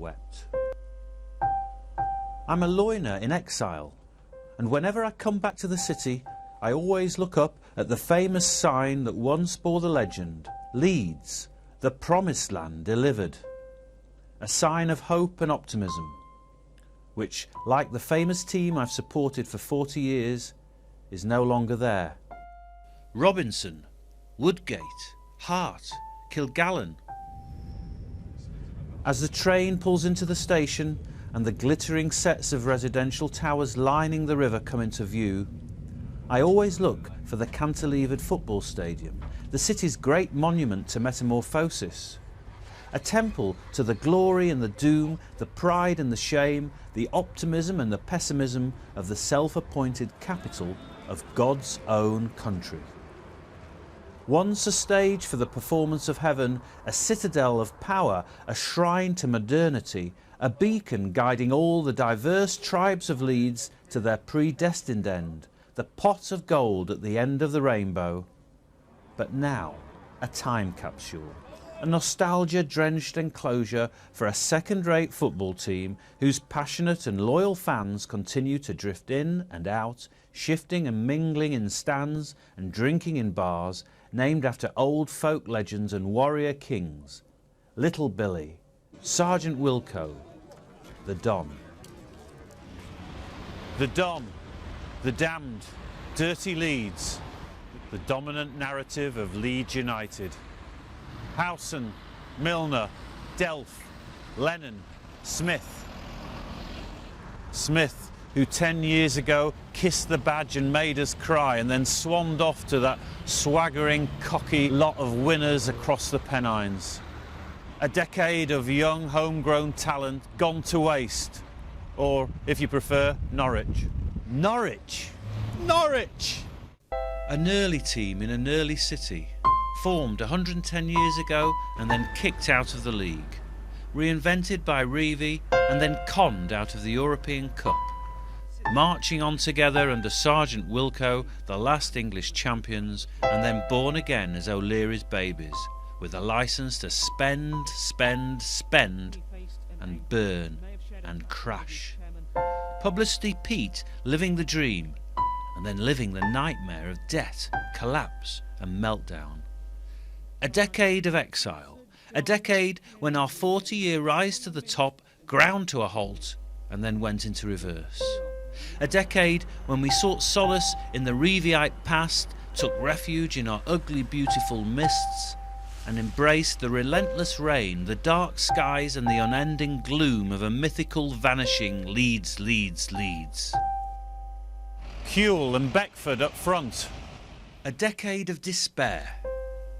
wept. I'm a loiner in exile, and whenever I come back to the city, I always look up at the famous sign that once bore the legend, Leeds, the promised land delivered. A sign of hope and optimism, which, like the famous team I've supported for 40 years, is no longer there. Robinson, Woodgate, Hart, Kilgallen. As the train pulls into the station and the glittering sets of residential towers lining the river come into view, I always look for the cantilevered football stadium, the city's great monument to metamorphosis. A temple to the glory and the doom, the pride and the shame, the optimism and the pessimism of the self-appointed capital of God's own country. Once a stage for the performance of heaven, a citadel of power, a shrine to modernity, a beacon guiding all the diverse tribes of Leeds to their predestined end, the pot of gold at the end of the rainbow. But now, a time capsule, a nostalgia-drenched enclosure for a second-rate football team whose passionate and loyal fans continue to drift in and out, shifting and mingling in stands and drinking in bars, named after old folk legends and warrior kings. Little Billy, Sergeant Wilco, the Don. The Don, the damned, dirty Leeds, the dominant narrative of Leeds United. Howson, Milner, Delph, Lennon, Smith. Smith, who 10 years ago kissed the badge and made us cry and then swanned off to that swaggering, cocky lot of winners across the Pennines. A decade of young, homegrown talent gone to waste. Or, if you prefer, Norwich. Norwich! Norwich! An early team in an early city, formed 110 years ago and then kicked out of the league, reinvented by Reevy and then conned out of the European Cup, marching on together under Sergeant Wilco, the last English champions, and then born again as O'Leary's babies, with a licence to spend, spend, spend, and burn and crash. Publicity Pete living the dream, and then living the nightmare of debt, collapse and meltdown. A decade of exile, a decade when our 40-year rise to the top ground to a halt and then went into reverse. A decade when we sought solace in the Reevyite past, took refuge in our ugly beautiful mists, and embraced the relentless rain, the dark skies and the unending gloom of a mythical vanishing Leeds. Kewell and Beckford up front. A decade of despair,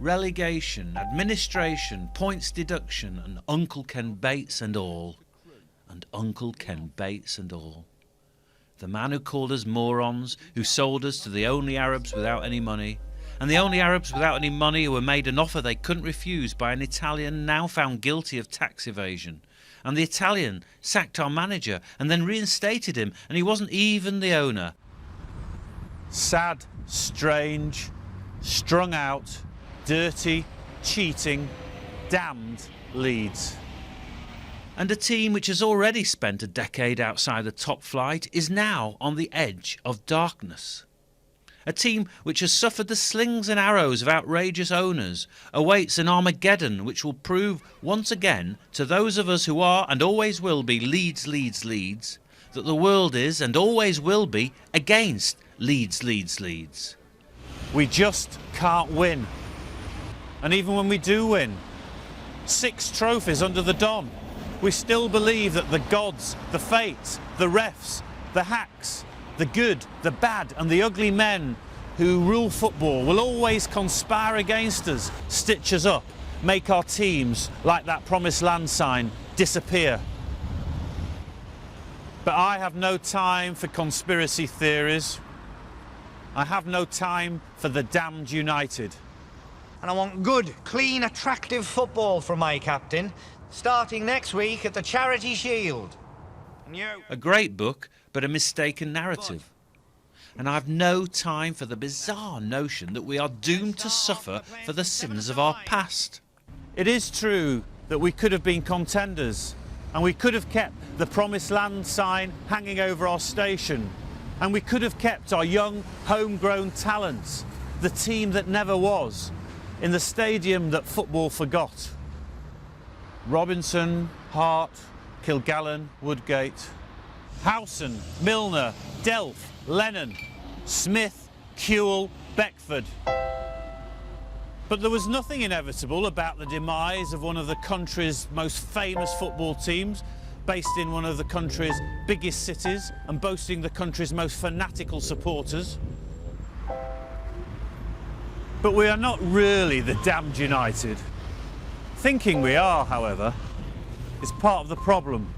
relegation, administration, points deduction, and Uncle Ken Bates and all. And Uncle Ken Bates and all. The man who called us morons, who sold us to the only Arabs without any money, and the only Arabs without any money who were made an offer they couldn't refuse by an Italian now found guilty of tax evasion. And the Italian sacked our manager and then reinstated him, and he wasn't even the owner. Sad, strange, strung out, dirty, cheating, damned Leeds. And a team which has already spent a decade outside the top flight is now on the edge of darkness. A team which has suffered the slings and arrows of outrageous owners awaits an Armageddon which will prove once again to those of us who are and always will be Leeds that the world is and always will be against Leeds. We just can't win. And even when we do win, 6 trophies under the Don, we still believe that the gods, the fates, the refs, the hacks, the good, the bad and the ugly men who rule football will always conspire against us, stitch us up, make our teams, like that promised land sign, disappear. But I have no time for conspiracy theories. I have no time for the damned United. And I want good, clean, attractive football from my captain, starting next week at the Charity Shield. And you? A great book, but a mistaken narrative. And I've no time for the bizarre notion that we are doomed to suffer for the sins of our past. It is true that we could have been contenders, And we could have kept the Promised Land sign hanging over our station. And we could have kept our young, homegrown talents, the team that never was, in the stadium that football forgot. Robinson, Hart, Kilgallen, Woodgate, Howson, Milner, Delph, Lennon, Smith, Kewell, Beckford. But there was nothing inevitable about the demise of one of the country's most famous football teams, based in one of the country's biggest cities and boasting the country's most fanatical supporters. But we are not really the damned United. Thinking we are, however, is part of the problem.